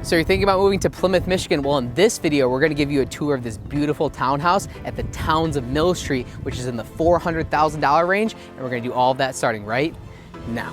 So you're thinking about moving to Plymouth, Michigan? Well, in this video, we're gonna give you a tour of this beautiful townhouse at the Towns of Mill Street, which is in the $400,000 range, and we're gonna do all of that starting right now.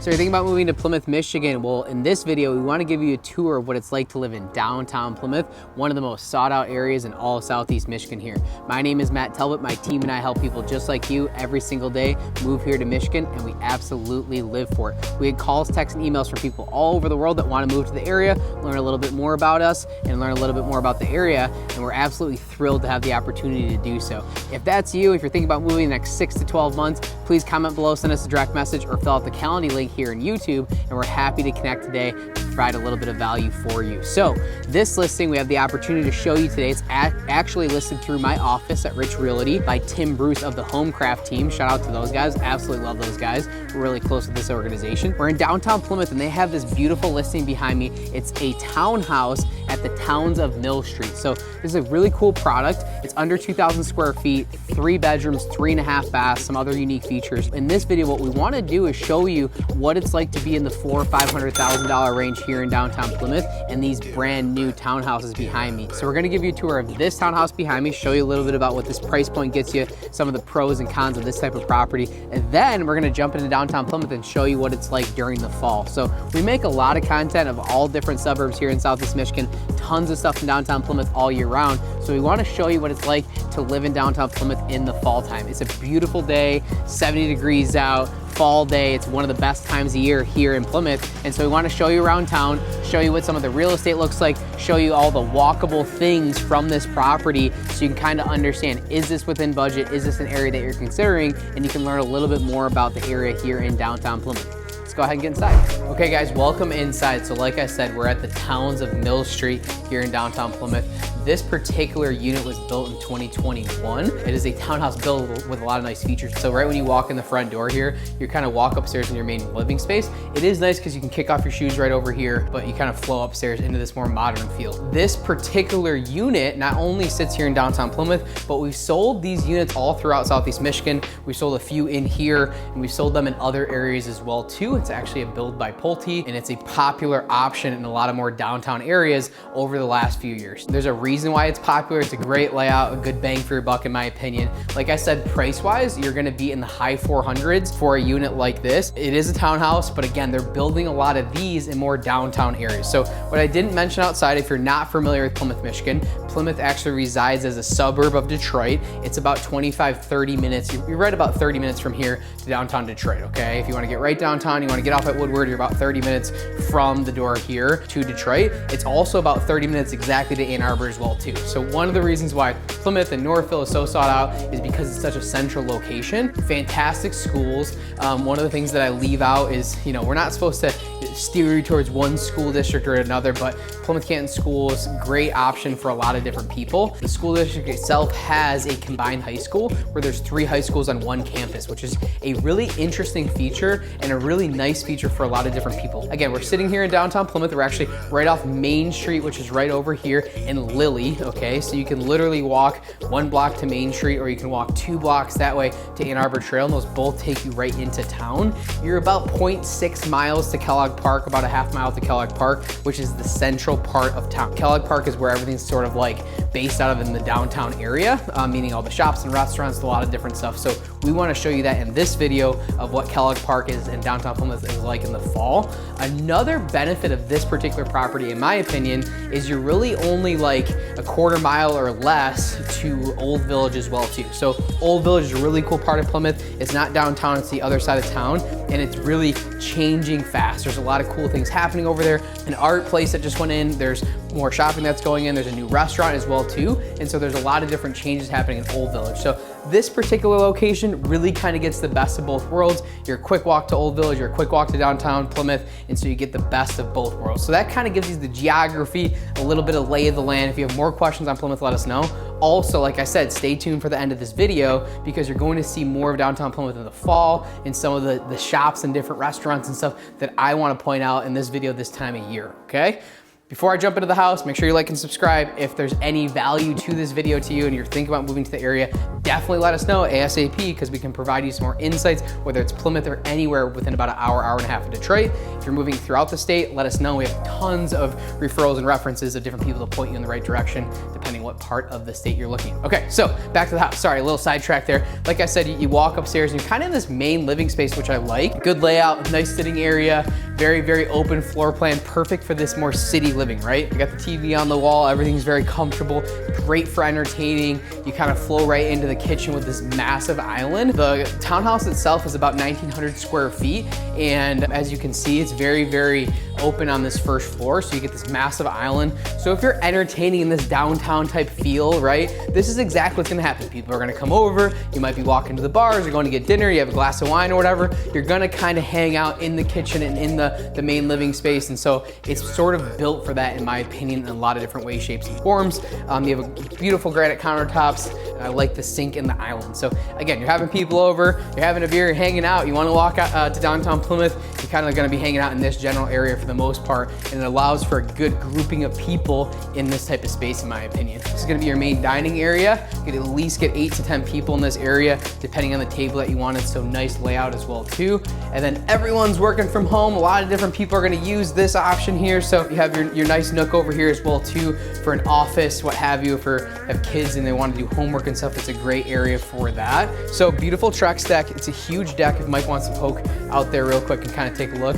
So you're thinking about moving to Plymouth, Michigan? Well, in this video, we want to give you a tour of what it's like to live in downtown Plymouth, one of the most sought out areas in all of Southeast Michigan here. My name is Matt Talbot. My team and I help people just like you every single day move here to Michigan, and we absolutely live for it. We get calls, texts, and emails from people all over the world that want to move to the area, learn a little bit more about us, and learn a little bit more about the area, and we're absolutely thrilled to have the opportunity to do so. If that's you, if you're thinking about moving in the next 6 to 12 months, please comment below, send us a direct message, or fill out the Calendly link here in YouTube, and we're happy to connect today to provide a little bit of value for you. So this listing we have the opportunity to show you today. It's actually listed through my office at Rich Realty by Tim Bruce of the Homecraft team. Shout out to those guys. Absolutely love those guys. We're really close with this organization. We're in downtown Plymouth, and they have this beautiful listing behind me. It's a townhouse at the Towns of Mill Street. So this is a really cool product. It's under 2,000 square feet, 3 bedrooms, 3.5 baths, some other unique features. In this video, what we want to do is show you what it's like to be in the $400,000 or $500,000 range here in downtown Plymouth, and these brand new townhouses behind me. So we're going to give you a tour of this townhouse behind me, show you a little bit about what this price point gets you, some of the pros and cons of this type of property, and then we're going to jump into downtown Plymouth and show you what it's like during the fall. So we make a lot of content of all different suburbs here in Southeast Michigan, tons of stuff in downtown Plymouth all year round. So we want to show you what it's like to live in downtown Plymouth in the fall time. It's a beautiful day, 70 degrees out, fall day. It's one of the best times of year here in Plymouth. And so we want to show you around town, show you what some of the real estate looks like, show you all the walkable things from this property so you can kind of understand, is this within budget? Is this an area that you're considering? And you can learn a little bit more about the area here in downtown Plymouth. Let's go ahead and get inside. Okay guys, welcome inside. So like I said, we're at the Towns of Mill Street here in downtown Plymouth. This particular unit was built in 2021. It is a townhouse built with a lot of nice features. So right when you walk in the front door here, you kind of walk upstairs in your main living space. It is nice because you can kick off your shoes right over here, but you kind of flow upstairs into this more modern feel. This particular unit not only sits here in downtown Plymouth, but we've sold these units all throughout Southeast Michigan. We sold a few in here, and we sold them in other areas as well too. It's actually a build by Pulte, and it's a popular option in a lot of more downtown areas over the last few years. There's a reason why it's popular. It's a great layout, a good bang for your buck in my opinion. Like I said, price-wise, you're gonna be in the high 400s for a unit like this. It is a townhouse, but again, they're building a lot of these in more downtown areas. So what I didn't mention outside, if you're not familiar with Plymouth, Michigan, Plymouth actually resides as a suburb of Detroit. It's about 25-30 minutes. You're right about 30 minutes from here to downtown Detroit, okay? If you wanna get right downtown, you wanna get off at Woodward, you're about 30 minutes from the door here to Detroit. It's also about 30 minutes exactly to Ann Arbor as well too. So one of the reasons why Plymouth and Northville is so sought out is because it's such a central location. Fantastic schools. One of the things that I leave out is, you know, we're not supposed to steer you towards one school district or another, but Plymouth Canton Schools, great option for a lot of different people. The school district itself has a combined high school where there's 3 high schools on one campus, which is a really interesting feature and a really nice feature for a lot of different people. Again, we're sitting here in downtown Plymouth. We're actually right off Main Street, which is right over here in Lilly, okay? So you can literally walk 1 block to Main Street, or you can walk 2 blocks that way to Ann Arbor Trail, and those both take you right into town. You're about 0.6 miles to Kellogg Park, about a half mile to Kellogg Park, which is the central part of town. Kellogg Park is where everything's sort of like based out of in the downtown area, meaning all the shops and restaurants, a lot of different stuff. So we want to show you that in this video of what Kellogg Park is and downtown Plymouth is like in the fall. Another benefit of this particular property, in my opinion, is you're really only like a quarter mile or less to Old Village as well too. So Old Village is a really cool part of Plymouth. It's not downtown, it's the other side of town, and it's really changing fast. There's a lot of cool things happening over there. An art place that just went in, there's more shopping that's going in, there's a new restaurant as well too, and so there's a lot of different changes happening in Old Village. So this particular location really kind of gets the best of both worlds. You're a quick walk to Old Village, you're a quick walk to downtown Plymouth, and so you get the best of both worlds. So that kind of gives you the geography, a little bit of lay of the land. If you have more questions on Plymouth, let us know. Also, like I said, stay tuned for the end of this video because you're going to see more of downtown Plymouth in the fall and some of the shops and different restaurants and stuff that I want to point out in this video this time of year, okay? Before I jump into the house, make sure you like and subscribe. If there's any value to this video to you and you're thinking about moving to the area, definitely let us know ASAP, because we can provide you some more insights, whether it's Plymouth or anywhere within about an hour, hour and a half of Detroit. If you're moving throughout the state, let us know. We have tons of referrals and references of different people to point you in the right direction, depending what part of the state you're looking at. Okay, so back to the house. Sorry, a little sidetrack there. Like I said, you walk upstairs and you're kind of in this main living space, which I like. Good layout, nice sitting area, very, very open floor plan, perfect for this more city living, right? You got the TV on the wall, everything's very comfortable, great for entertaining. You kind of flow right into the kitchen with this massive island. The townhouse itself is about 1,900 square feet, and as you can see, it's very, very open on this first floor, so you get this massive island. So if you're entertaining in this downtown type feel, right, this is exactly what's gonna happen. People are gonna come over, you might be walking to the bars, you're going to get dinner, you have a glass of wine or whatever, you're gonna kind of hang out in the kitchen and in the main living space, and so it's sort of built for that, in my opinion, in a lot of different ways, shapes, and forms. You have a beautiful granite countertops. I like the sink in the island. So again, you're having people over, you're having a beer, you're hanging out, you wanna walk out to downtown Plymouth, you're kind of gonna be hanging out in this general area for the most part, and it allows for a good grouping of people in this type of space, in my opinion. This is gonna be your main dining area. You could at least get 8 to 10 people in this area, depending on the table that you wanted, so nice layout as well too. And then everyone's working from home. A lot of different people are gonna use this option here. So you have your nice nook over here as well too, for an office, what have you. If you have kids and they wanna do homework and stuff, it's a great area for that. So beautiful Trex deck. It's a huge deck if Mike wants to poke out there real quick and kind of take a look.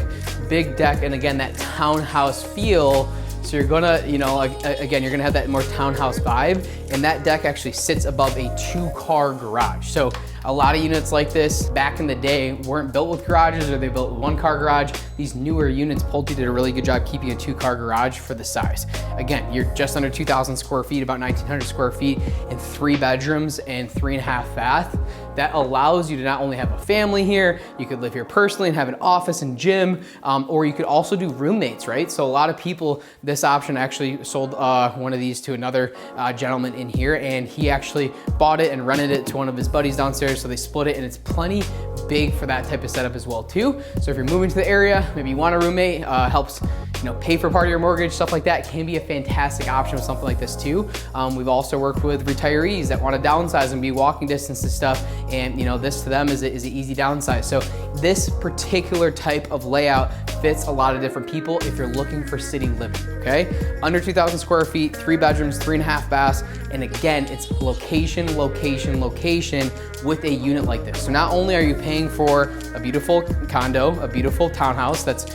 Big deck, and again, that townhouse feel. So you're gonna, you know, again, you're gonna have that more townhouse vibe, and that deck actually sits above a 2-car garage. So a lot of units like this back in the day weren't built with garages, or they built 1-car garage. These newer units, Pulte did a really good job keeping a 2-car garage for the size. Again, you're just under 2,000 square feet, about 1,900 square feet, and 3 bedrooms and 3.5 bath. That allows you to not only have a family here, you could live here personally and have an office and gym, or you could also do roommates, right? So a lot of people, this option actually sold one of these to another gentleman in here, and he actually bought it and rented it to one of his buddies downstairs, so they split it, and it's plenty big for that type of setup as well too. So if you're moving to the area, maybe you want a roommate, helps, you know, pay for part of your mortgage, stuff like that, can be a fantastic option with something like this too. We've also worked with retirees that want to downsize and be walking distance to stuff, and you know, this to them is an easy downsize. So this particular type of layout fits a lot of different people if you're looking for city living, okay? Under 2,000 square feet, 3 bedrooms, 3.5 baths, and again, it's location, location, location with a unit like this. So not only are you paying for a beautiful condo, a beautiful townhouse that's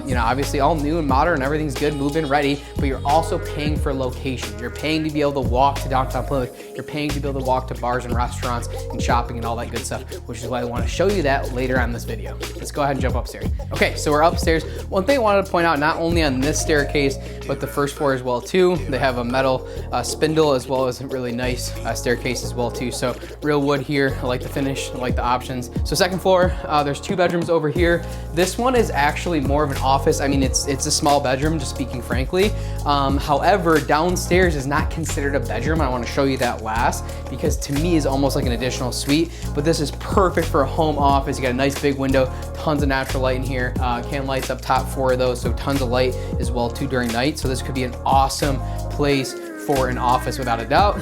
you know, obviously all new and modern, everything's good, move-in ready, but you're also paying for location. You're paying to be able to walk to downtown Plymouth. You're paying to be able to walk to bars and restaurants and shopping and all that good stuff, which is why I want to show you that later on in this video. Let's go ahead and jump upstairs. Okay, so we're upstairs. One thing I wanted to point out, not only on this staircase, but the first floor as well too. They have a metal spindle as well as a really nice staircase as well too. So real wood here. I like the finish, I like the options. So second floor, there's 2 bedrooms over here. This one is actually more of an office. I mean, it's a small bedroom, just speaking frankly. However, downstairs is not considered a bedroom. I want to show you that last, because to me is almost like an additional suite, but this is perfect for a home office. You got a nice big window, tons of natural light in here, can lights up top, 4 of those, so tons of light as well too during night. So this could be an awesome place for an office without a doubt.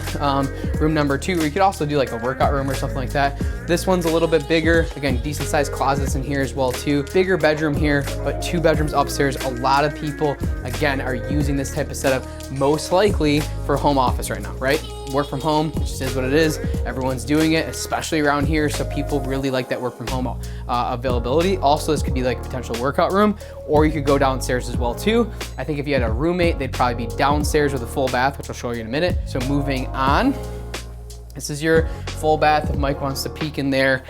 Room number 2, or you could also do like a workout room or something like that. This one's a little bit bigger. Again, decent sized closets in here as well too. Bigger bedroom here, but 2 bedrooms upstairs. A lot of people, again, are using this type of setup most likely for home office right now, right? Work from home, it just is what it is. Everyone's doing it, especially around here. So people really like that work from home availability. Also, this could be like a potential workout room, or you could go downstairs as well too. I think if you had a roommate, they'd probably be downstairs with a full bath, which I'll show you in a minute. So moving on. This is your full bath if Mike wants to peek in there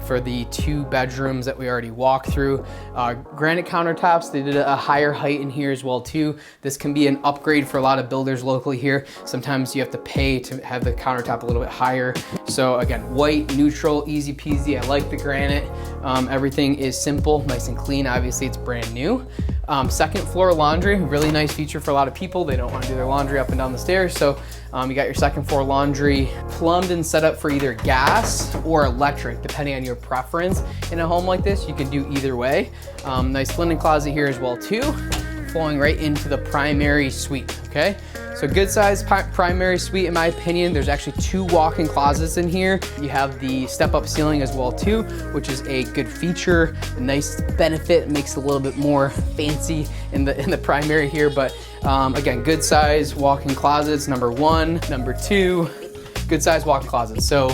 for the 2 bedrooms that we already walked through. Granite countertops, they did a higher height in here as well too. This can be an upgrade for a lot of builders locally here. Sometimes you have to pay to have the countertop a little bit higher. So again, white, neutral, easy peasy. I like the granite. Everything is simple, nice and clean. Obviously it's brand new. Second floor laundry, really nice feature for a lot of people. They don't want to do their laundry up and down the stairs. So you got your second floor laundry plumbed and set up for either gas or electric, depending on your preference. In a home like this, you can do either way. Nice linen closet here as well too. flowing right into the primary suite, okay? So good size primary suite in my opinion. There's actually 2 walk-in closets in here. You have the step-up ceiling as well too, which is a good feature, a nice benefit, makes it a little bit more fancy in the primary here. But again, good size walk-in closets, number 1. Number 2, good size walk-in closets. So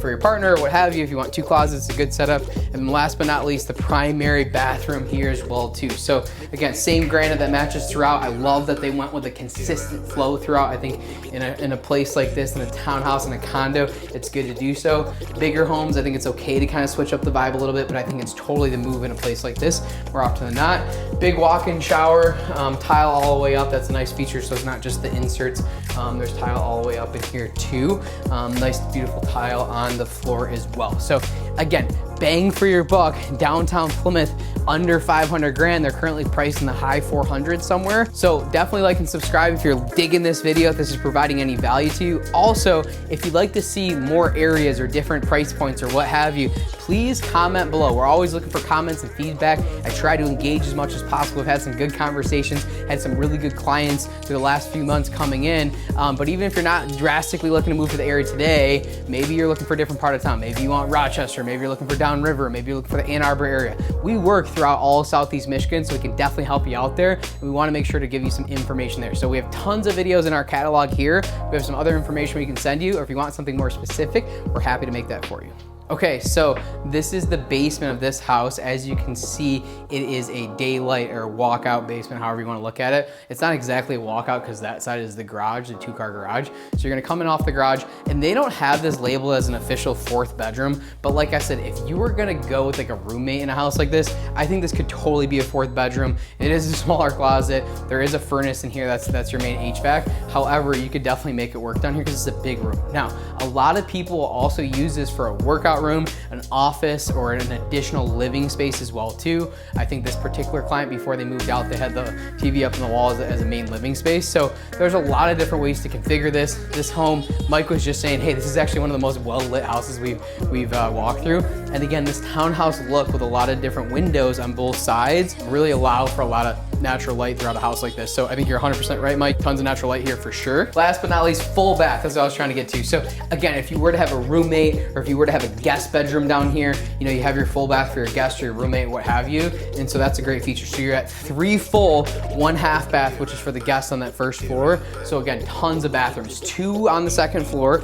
for your partner or what have you, if you want 2 closets, a good setup. And last but not least, the primary bathroom here as well too. So again, same granite that matches throughout. I love that they went with a consistent flow throughout. I think in a place like this, in a townhouse, in a condo, it's good to do so. Bigger homes, I think it's okay to kind of switch up the vibe a little bit, but I think it's totally the move in a place like this, more often than not. Big walk-in shower, tile all the way up. That's a nice feature, so it's not just the inserts. There's tile all the way up in here too. Nice, beautiful tile on the floor as well. So again, bang for your buck, downtown Plymouth, under 500 grand. They're currently priced in the high 400s somewhere. So definitely like and subscribe if you're digging this video, if this is providing any value to you. Also, if you'd like to see more areas or different price points or what have you, please comment below. We're always looking for comments and feedback. I try to engage as much as possible. We've had some good conversations, had some really good clients through the last few months coming in. But even if you're not drastically looking to move to the area today, maybe you're looking for a different part of town. Maybe you want Rochester, maybe you're looking for downriver, maybe you're looking for the Ann Arbor area. We work throughout all of Southeast Michigan, so we can definitely help you out there. And we wanna make sure to give you some information there. So we have tons of videos in our catalog here. We have some other information we can send you, or if you want something more specific, we're happy to make that for you. Okay, so this is the basement of this house. As you can see, it is a daylight or walkout basement, however you want to look at it. It's not exactly a walkout because that side is the garage, the 2-car garage. So you're gonna come in off the garage, and they don't have this labeled as an official 4th bedroom. But like I said, if you were gonna go with like a roommate in a house like this, I think this could totally be a 4th bedroom. It is a smaller closet. There is a furnace in here. That's your main HVAC. However, you could definitely make it work down here because it's a big room. Now, a lot of people will also use this for a workout room, an office, or an additional living space as well too. I think this particular client, before they moved out, they had the TV up on the wall as a main living space. So there's a lot of different ways to configure this. This home, Mike was just saying, hey, this is actually one of the most well-lit houses we've walked through. And again, this townhouse look with a lot of different windows on both sides really allow for a lot of natural light throughout a house like this. So I think you're 100% right, Mike. Tons of natural light here for sure. Last but not least, full bath. That's what I was trying to get to. So again, if you were to have a roommate, or if you were to have a guest bedroom down here, you know, you have your full bath for your guest or your roommate, what have you. And so that's a great feature. So you're at 3 full, 1 half bath, which is for the guests on that first floor. So again, tons of bathrooms. 2 on the second floor,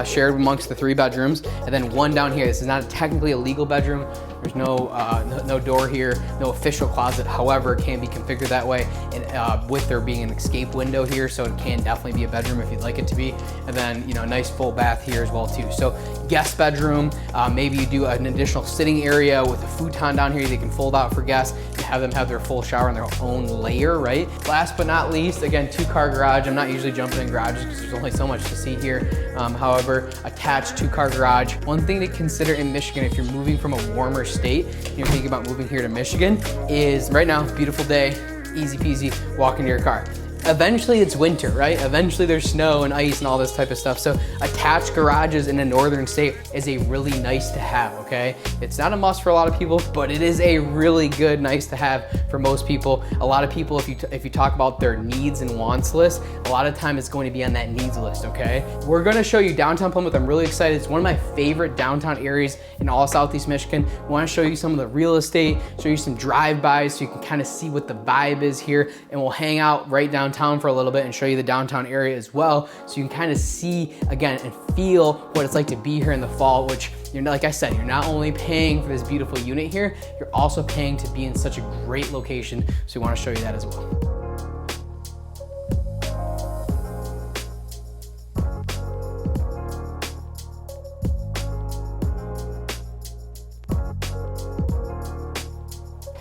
shared amongst the 3 bedrooms, and then 1 down here. This is not technically a legal bedroom. There's no door here, no official closet. However, it can be configured that way, and with there being an escape window here, so it can definitely be a bedroom if you'd like it to be. And then, you know, a nice full bath here as well too. So guest bedroom, maybe you do an additional sitting area with a futon down here they can fold out for guests and have them have their full shower in their own layer, right? Last but not least, again, 2-car garage. I'm not usually jumping in garages because there's only so much to see here. However, attached 2-car garage. One thing to consider in Michigan, if you're moving from a warmer state, you're thinking about moving here to Michigan, is right now, beautiful day, easy peasy, walk into your car. Eventually it's winter, right? Eventually there's snow and ice and all this type of stuff. So attached garages in a northern state is a really nice to have, okay? It's not a must for a lot of people, but it is a really good nice to have for most people. A lot of people, if you talk about their needs and wants list, a lot of time it's going to be on that needs list, okay? We're gonna show you downtown Plymouth. I'm really excited. It's one of my favorite downtown areas in all Southeast Michigan. We wanna show you some of the real estate, show you some drive-bys so you can kind of see what the vibe is here, and we'll hang out right downtown for a little bit and show you the downtown area as well, so you can kind of see again and feel what it's like to be here in the fall, which, you're, like I said, you're not only paying for this beautiful unit here, you're also paying to be in such a great location, so we want to show you that as well.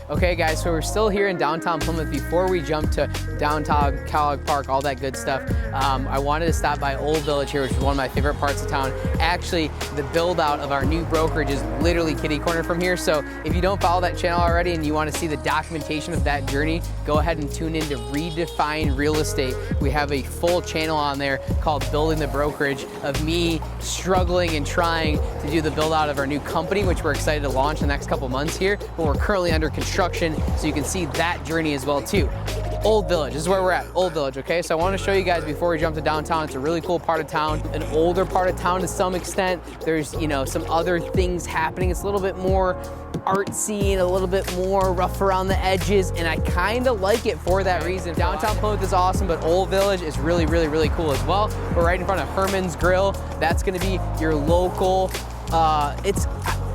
Okay guys, so we're still here in downtown Plymouth. Before we jump to downtown Kellogg Park, all that good stuff, I wanted to stop by Old Village here, which is one of my favorite parts of town. Actually, the build out of our new brokerage is literally kitty corner from here. So if you don't follow that channel already and you want to see the documentation of that journey, go ahead and tune in to Redefine Real Estate. We have a full channel on there called Building the Brokerage of me struggling and trying to do the build out of our new company, which we're excited to launch in the next couple months here, but we're currently under construction, so you can see that journey as well too. Old Village, this is where we're at, Old Village, okay? So I want to show you guys before we jump to downtown. It's a really cool part of town, an older part of town to some extent. There's, you know, some other things happening. It's a little bit more artsy and a little bit more rough around the edges, and I kind of like it for that reason. Downtown Plymouth is awesome, but Old Village is really, really, really cool as well. We're right in front of Herman's Grill. That's gonna be your local,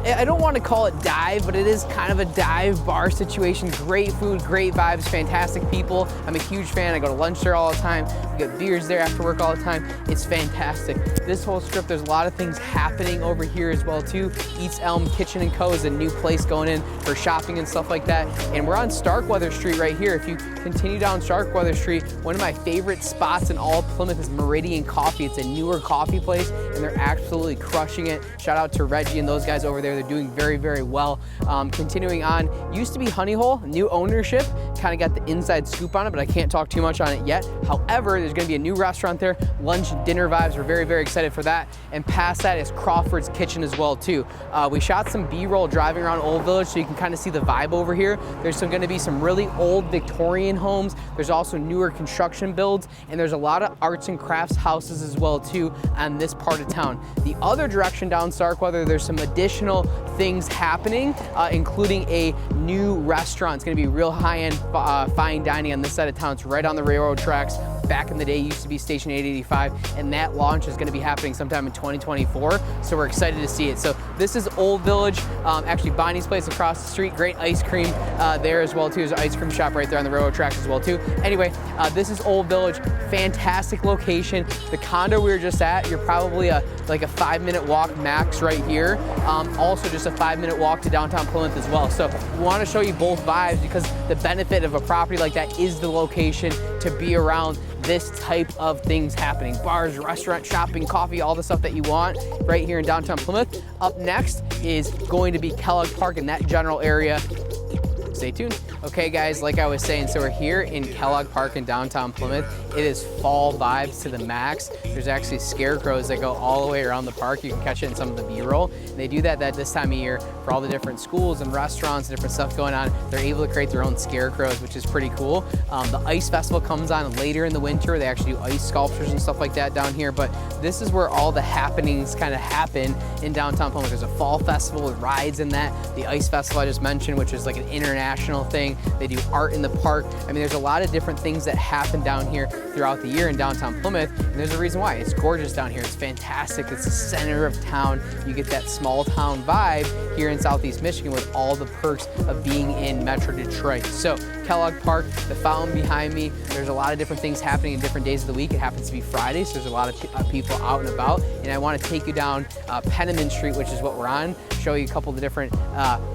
I don't want to call it dive, but it is kind of a dive bar situation. Great food, great vibes, fantastic people. I'm a huge fan. I go to lunch there all the time. We get beers there after work all the time. It's fantastic. This whole strip, there's a lot of things happening over here as well too. Eats Elm Kitchen & Co. is a new place going in for shopping and stuff like that. And we're on Starkweather Street right here. If you continue down Starkweather Street, one of my favorite spots in all of Plymouth is Meridian Coffee. It's a newer coffee place and they're absolutely crushing it. Shout out to Reggie and those guys over there. They're doing very, very well. Continuing on, used to be Honey Hole, new ownership, kind of got the inside scoop on it, but I can't talk too much on it yet. However, there's gonna be a new restaurant there, lunch and dinner vibes. We're very, very excited for that. And past that is Crawford's Kitchen as well too. We shot some B-roll driving around Old Village so you can kind of see the vibe over here. There's gonna be some really old Victorian homes. There's also newer construction builds, and there's a lot of arts and crafts houses as well too on this part of town. The other direction down Starkweather, there's some additional things happening, including a new restaurant. It's gonna be real high-end fine dining on this side of town. It's right on the railroad tracks. Back in the day, used to be Station 885, and that launch is gonna be happening sometime in 2024, so we're excited to see it. So this is Old Village, actually Bonnie's place across the street, great ice cream there as well too. There's an ice cream shop right there on the railroad tracks as well too. Anyway, this is Old Village, fantastic location. The condo we were just at, you're probably like a 5-minute walk max right here. Also just a 5-minute walk to downtown Plymouth as well. So we wanna show you both vibes because the benefit of a property like that is the location to be around this type of things happening. Bars, restaurant, shopping, coffee, all the stuff that you want right here in downtown Plymouth. Up next is going to be Kellogg Park in that general area. Stay tuned. Okay guys, like I was saying, so we're here in Kellogg Park in downtown Plymouth. It is fall vibes to the max. There's actually scarecrows that go all the way around the park. You can catch it in some of the B-roll. And they do that this time of year for all the different schools and restaurants and different stuff going on. They're able to create their own scarecrows, which is pretty cool. The ice festival comes on later in the winter. They actually do ice sculptures and stuff like that down here, but this is where all the happenings kind of happen in downtown Plymouth. There's a fall festival with rides in that. The ice festival I just mentioned, which is like an international thing. They do art in the park. I mean, there's a lot of different things that happen down here throughout the year in downtown Plymouth, and there's a reason why. It's gorgeous down here. It's fantastic. It's the center of town. You get that small town vibe here in Southeast Michigan with all the perks of being in Metro Detroit. So Kellogg Park, the fountain behind me, there's a lot of different things happening in different days of the week. It happens to be Friday, so there's a lot of people out and about, and I want to take you down Penniman Street, which is what we're on, show you a couple of the different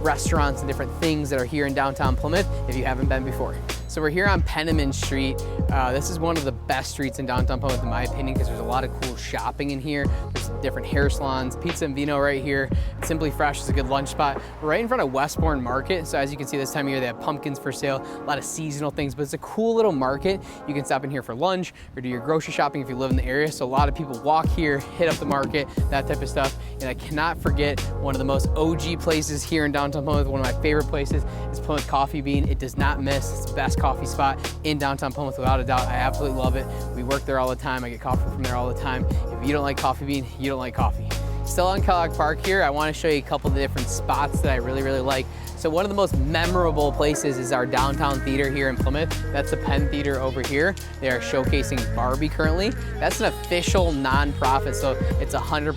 restaurants and different things that are here in downtown Plymouth if you haven't been before. So we're here on Penniman Street. This is one of the best streets in downtown Plymouth in my opinion because there's a lot of cool shopping in here. There's different hair salons, pizza and vino right here. Simply Fresh is a good lunch spot. We're right in front of Westbourne Market. So as you can see this time of year, they have pumpkins for sale, a lot of seasonal things, but it's a cool little market. You can stop in here for lunch or do your grocery shopping if you live in the area. So a lot of people walk here, hit up the market, that type of stuff. And I cannot forget one of the most OG places here in downtown Plymouth. One of my favorite places is Plymouth Coffee Bean. It does not miss. It's the best coffee spot in downtown Plymouth without a doubt. I absolutely love it. We work there all the time. I get coffee from there all the time. If you don't like Coffee Bean, you don't like coffee. Still on Kellogg Park here, I want to show you a couple of the different spots that I really, really like. So one of the most memorable places is our downtown theater here in Plymouth. That's the Penn Theater over here. They are showcasing Barbie currently. That's an official nonprofit, so it's 100%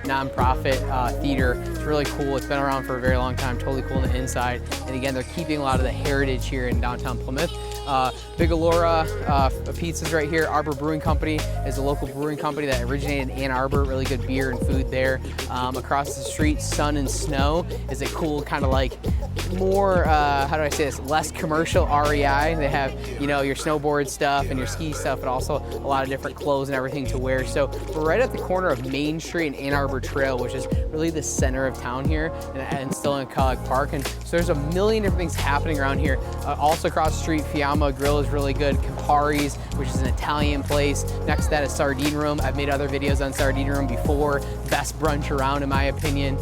nonprofit theater. It's really cool. It's been around for a very long time, totally cool on the inside. And again, they're keeping a lot of the heritage here in downtown Plymouth. Big Allura Pizzas right here. Arbor Brewing Company is a local brewing company that originated in Ann Arbor. Really good beer and food there. Across the street, Sun and Snow is a cool kind of like more, how do I say this, less commercial REI. They have, you know, your snowboard stuff and your ski stuff, but also a lot of different clothes and everything to wear. So we're right at the corner of Main Street and Ann Arbor Trail, which is really the center of town here, and still in Kellogg Park. And so there's a million different things happening around here. Also across the street, Fiamma Grill is really good. Campari's, which is an Italian place. Next to that is Sardine Room. I've made other videos on Sardine Room before. Best best brunch around, in my opinion.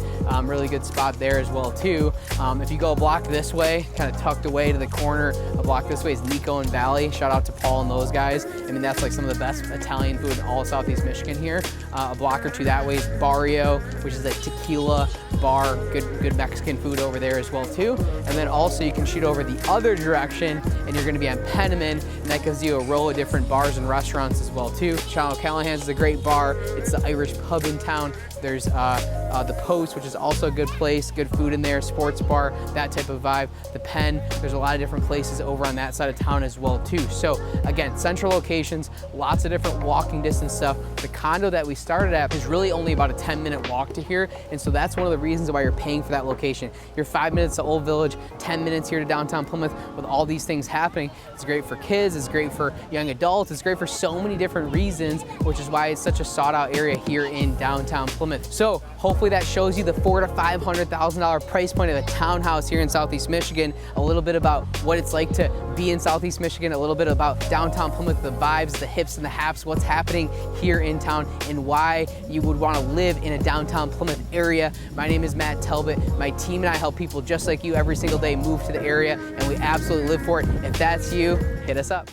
Really good spot there as well too. If you go a block this way, kind of tucked away to the corner, a block this way is Nico and Valley. Shout out to Paul and those guys. I mean, that's like some of the best Italian food in all of Southeast Michigan here. A block or two that way is Barrio, which is a tequila bar, good Mexican food over there as well too. And then also you can shoot over the other direction and you're gonna be on Penniman, and that gives you a row of different bars and restaurants as well too. Sean O'Callahan's is a great bar. It's the Irish pub in town. There's the Post, which is also a good place, good food in there, sports bar, that type of vibe. The Pen, there's a lot of different places over on that side of town as well too. So again, central locations, lots of different walking distance stuff. The condo that we started at is really only about a 10-minute walk to here, and so that's one of the reasons why you're paying for that location. You're 5 minutes to Old Village, 10 minutes here to downtown Plymouth with all these things happening. It's great for kids, it's great for young adults, it's great for so many different reasons, which is why it's such a sought out area here in downtown Plymouth. So hopefully that shows you the $400,000 to $500,000 price point of a townhouse here in Southeast Michigan, a little bit about what it's like to be in Southeast Michigan, a little bit about downtown Plymouth, the vibes, the hips and the haps, what's happening here in town, and why you would want to live in a downtown Plymouth area. My name is Matt Talbot. My team and I help people just like you every single day move to the area, and we absolutely live for it. If that's you, hit us up.